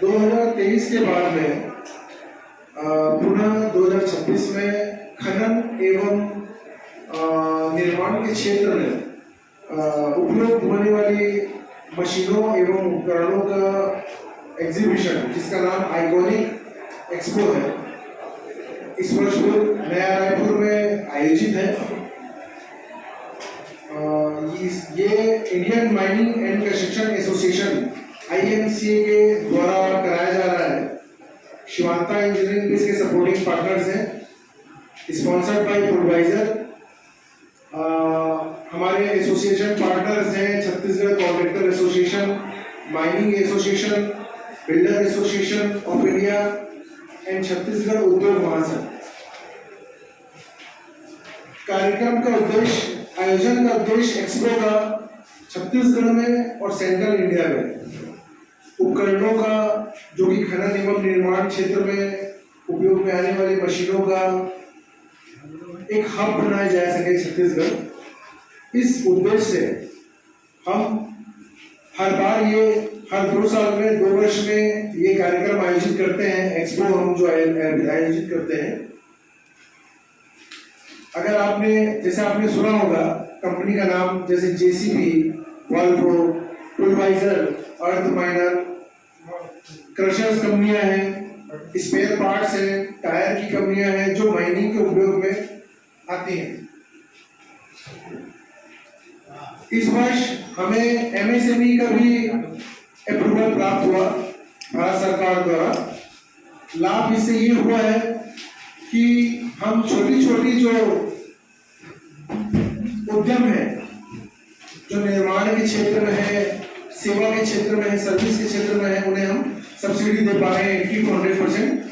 2023 के बाद में पुनः 2026 में खनन एवं निर्माण के क्षेत्र में उपयोग होने वाली मशीनों एवं उपकरणों का एग्जीबिशन, जिसका नाम आइकॉनिक एक्सपो है, इस वर्ष नया रायपुर में आयोजित है। ये Indian mining and construction association IMCA के द्वारा कराया जा रहा है। शिवांता इंजीनियरिंग इसके सपोर्टिंग पार्टनर्स हैं, स्पॉन्सर्ड बाय प्रोवाइजर। हमारे एसोसिएशन पार्टनर्स हैं Chhattisgarh contractor association, mining association, builder association of India and Chhattisgarh उद्योग महासंघ। कार्यक्रम का उद्देश्य, आयोजन का उद्देश्य एक्सपो का छत्तीसगढ़ में और सेंट्रल इंडिया में उपकरणों का, जो कि खनन एवं निर्माण क्षेत्र में उपयोग में आने वाली मशीनों का एक हब बनाया जा सके छत्तीसगढ़। इस उद्देश्य से हम हर बार हर 2 साल में 2 वर्ष में ये कार्यक्रम आयोजित करते हैं। एक्सपो हम जो आयोजित करते हैं, अगर आपने सुना होगा कंपनी का नाम, जैसे JCB, वॉल्वो, प्रोवाइजर, अर्थ माइनर, क्रशर्स कंपनियां हैं, स्पेयर पार्ट्स हैं, टायर की कंपनियां हैं जो माइनिंग के उपयोग में आती हैं। इस वर्ष हमें MSME का भी अप्रूवल प्राप्त हुआ भारत सरकार द्वारा। लाभ इससे ये हुआ है कि हम छोटी छोटी जो उद्यम है, जो निर्माण के क्षेत्र में है, सेवा के क्षेत्र में है, सर्विस के क्षेत्र में है, उन्हें हम सब्सिडी दे पा रहे हैं। 100%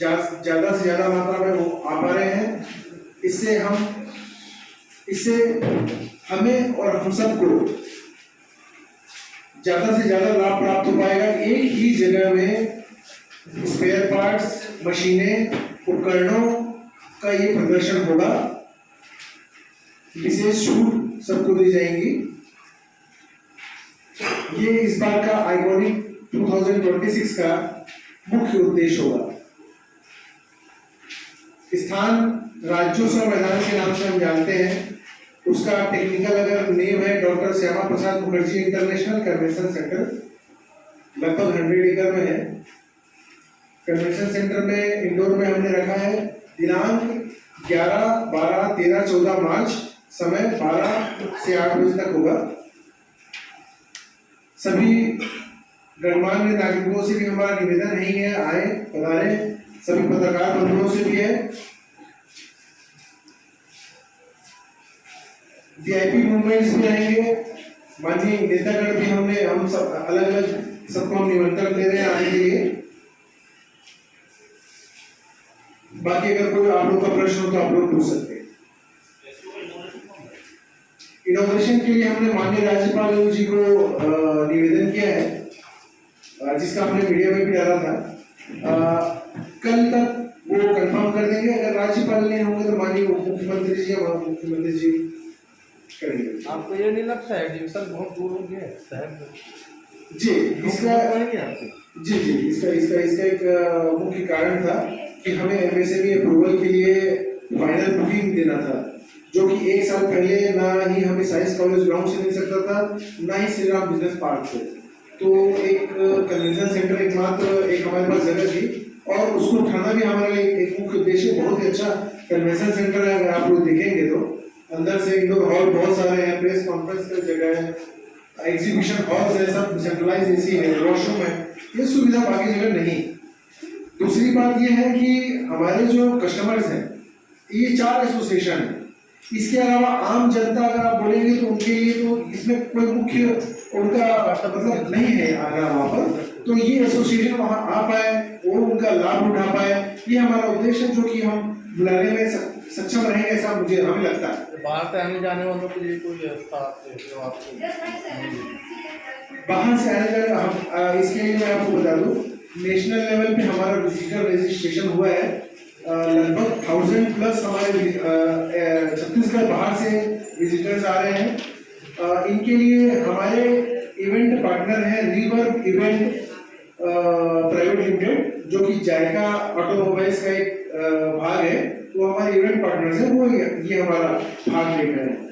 ज़्यादा से ज़्यादा मात्रा में वो आ पा रहे हैं। इससे हमें और हम सबको ज़्यादा से ज़्यादा लाभ प्राप्त हो पाएगा। एक ही जगह में स्पेयर पार्ट्स, मशीनें, उपकरणों का ये प्रदर्शन होगा। विशेष छूट सबको दी जाएंगी। ये इस बार का आइकॉनिक 2026 का मुख्य उद्देश्य होगा। स्थान राज्योत्सव मैदान के नाम से हम जानते हैं। उसका टेक्निकल अगर नेम है doctor Shyama Prasad Mukherjee international convention centre, लगभग 100 एकड़ में है। कन्वेंशन सेंटर में इंडोर में हमने रखा है। दिनांक 11, 12, 13, 14 मार्च, समय 12 से 8 बजे तक होगा। सभी गणमान्य नागरिकों से भी हमारा निवेदन नहीं है, आए पधारे। सभी पत्रकार बंधुओं से भी है। VIP मूवमेंट्स भी आएंगे, माननीय नेतागण भी हम सब अलग अलग सबको हम निमंत्रण दे रहे हैं आने के लिए। बाकी अगर कोई आप लोग का प्रश्न हो तो आप लोग पूछ सकते हैं। इनोवेशन के लिए हमने माननीय राज्यपाल जी को निवेदन किया है, जिसका हमने मीडिया में भी डाला था। कल तक वो कंफर्म कर देंगे। अगर राज्यपाल नहीं होंगे तो माननीय मुख्यमंत्री जी या मुख्यमंत्री जी करेंगे। आपको ये नहीं लगता है डिवीजन बहुत दूर हो गया शहर में? जी, इसका एक मुख्य कारण था कि हमें MSME अप्रूवल के लिए फाइनल बुकिंग देना था, जो कि 1 साल पहले ना ही हमें साइंस कॉलेज ग्राउंड से मिल सकता था, ना ही श्री राम बिजनेस पार्क से। तो एक कन्वेंशन सेंटर एकमात्र एक हमारे पास जगह थी, और उसको उठाना भी हमारे लिए एक मुख्य उद्देश्य। बहुत ही अच्छा कन्वेंशन सेंटर है। अगर आप लोग देखेंगे तो अंदर से इंडोर हॉल बहुत सारे हैं, प्रेस कॉन्फ्रेंस का जगह है, एग्जीबिशन हॉल्स है, सब सेंट्रलाइज AC है, वॉशरूम है। ये सुविधा बाकी जगह नहीं। दूसरी बात ये है कि हमारे जो कस्टमर्स हैं, ये 4 एसोसिएशन है। इसके अलावा आम जनता अगर आप बोलेंगे तो उनके लिए तो इसमें कोई मुख्य उनका मतलब नहीं है आना वहाँ पर। तो ये एसोसिएशन वहाँ आ पाए और उनका लाभ उठा पाए, ये हमारा उद्देश्य है, जो कि हम बुलाने में सक्षम रहेंगे ऐसा हमें लगता है। बाहर से आने जाने वालों के लिए कोई व्यवस्था आपको? बाहर से आने जाने इसके लिए मैं आपको बता दूं, नेशनल लेवल पे हमारा विजिटर रजिस्ट्रेशन हुआ है। लगभग 1000+ हमारे छत्तीसगढ़ बाहर से विजिटर्स आ रहे हैं। इनके लिए हमारे इवेंट पार्टनर हैं रिवर इवेंट प्राइवेट लिमिटेड, जो कि जायका ऑटोमोबाइल्स का एक भाग है, वो हमारे इवेंट पार्टनर्स है, वो ये हमारा भाग लेकर है।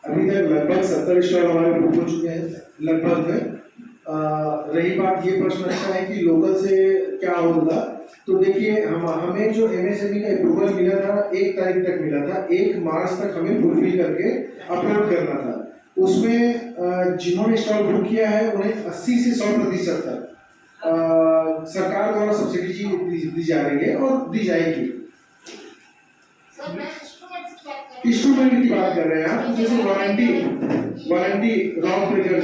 अभी तक लगभग 70 स्टॉल हमारे बुक हो चुके हैं, लगभग में। रही बात ये प्रश्न अच्छा है कि लोकल से क्या होगा, तो देखिए हमें जो एमएसएमई का अप्रूवल मिला था 1 तारीख तक मिला था, 1 मार्च तक हमें फुलफिल करके अपलोड करना था। उसमें जिन्होंने स्टॉल बुक किया है उन्हें 80 से 100% तक सरकार द्वारा सब्सिडी दी जा रही है और दी जाएगी। इंस्ट्रूमेंट की बात कर रहे हैं आप, जैसे warranty wrong breaker,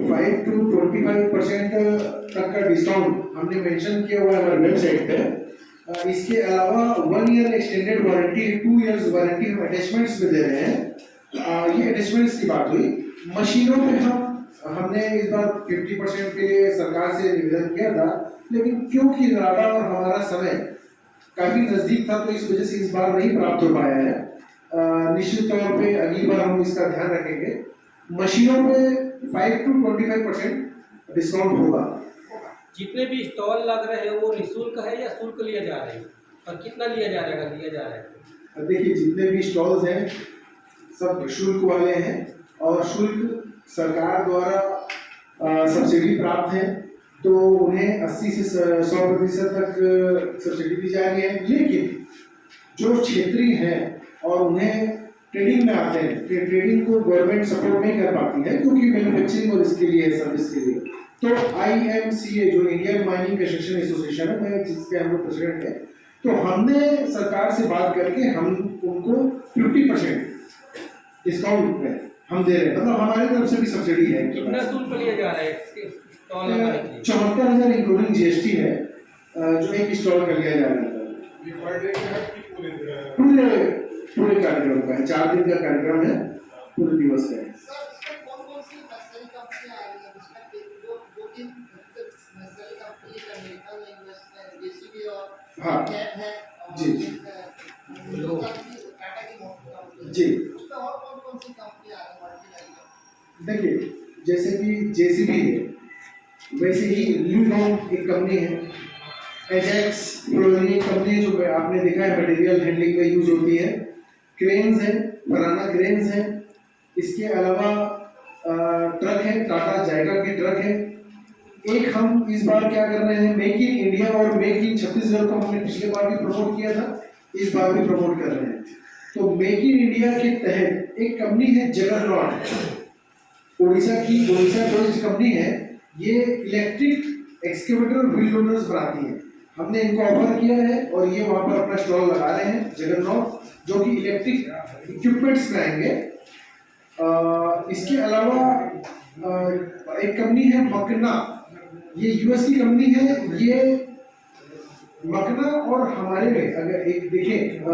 five to 25% तक का डिस्काउंट हमने मेंशन किया हुआ है हमारे वेबसाइट पे। इसके अलावा 1 year extended warranty, 2 years warranty हम अटैचमेंट्स में दे रहे हैं। ये अटैचमेंट्स की बात हुई। मशीनों पे हमने इस बार 50% के लिए सरकार से निवेदन किया था, लेकिन क्योंकि नाडा और हमारा समय काफी नजदीक था, तो इस वजह से इस बार नहीं प्राप्त हो पाया है। निश्चित तौर पे अगली बार हम इसका ध्यान रखेंगे। मशीनों पे 5 to 25% डिस्काउंट होगा। जितने भी स्टॉल लग रहे हैं वो निःशुल्क है या शुल्क लिया जा रहा है, और कितना लिया जा रहा है? देखिए जितने भी स्टॉल्स हैं सब शुल्क वाले हैं, और शुल्क सरकार द्वारा सब्सिडी प्राप्त है, तो उन्हें 80 से 100% तक सब्सिडी दी जा रही है। लेकिन जो क्षेत्रीय हैं और उन्हें ट्रेडिंग में आते हैं, ट्रेडिंग को गवर्नमेंट सपोर्ट नहीं कर पाती है, क्योंकि मैन्युफैक्चरिंग और इसके लिए सर्विस के लिए, तो IMCA जो इंडियन माइनिंग कंस्ट्रक्शन एसोसिएशन है, मैं जिसके हम लोग प्रेसिडेंट हैं, तो हमने सरकार से बात करके हम उनको 50% डिस्काउंट में हम दे रहे हैं, मतलब हमारी तरफ से भी सब्सिडी है। कितना शुल्क लिया जा रहा है स्टॉल लगाने के लिए? 74,000 इंक्लूडिंग GST है, जो एक स्टॉल का लिया जा रहा है। पूरे कार्यक्रम का है, 4 दिन का कार्यक्रम है, पूरे दिवस का है। हाँ जी जी, देखिए जैसे कि JCB है, वैसे ही ल्यूलॉन्ग एक कंपनी है, एजेक्स प्रोलिंग कंपनी है, जो आपने देखा है मटेरियल हैंडलिंग में यूज होती है। क्रेन्स है, फराना क्रेन्स है। इसके अलावा ट्रक है, टाटा जायका की ट्रक है। एक हम इस बार क्या कर रहे हैं, मेक इन इंडिया और मेक इन छत्तीसगढ़ को हमने पिछले बार भी प्रमोट किया था, इस बार भी प्रमोट कर रहे हैं। तो मेक इन इंडिया के तहत एक कंपनी है जगरनॉट, उड़ीसा बेस्ड कंपनी है। ये इलेक्ट्रिक एक्सकेवेटर व्हील लोडर्स बनाती है। हमने इनको ऑफर किया है और ये वहाँ पर अपना स्टॉल लगा रहे हैं, जगरनॉट, जो कि इलेक्ट्रिक इक्विपमेंट्स बनाएंगे। इसके अलावा एक कंपनी है मकना, ये US की कंपनी है। ये मकना और हमारे में अगर एक देखें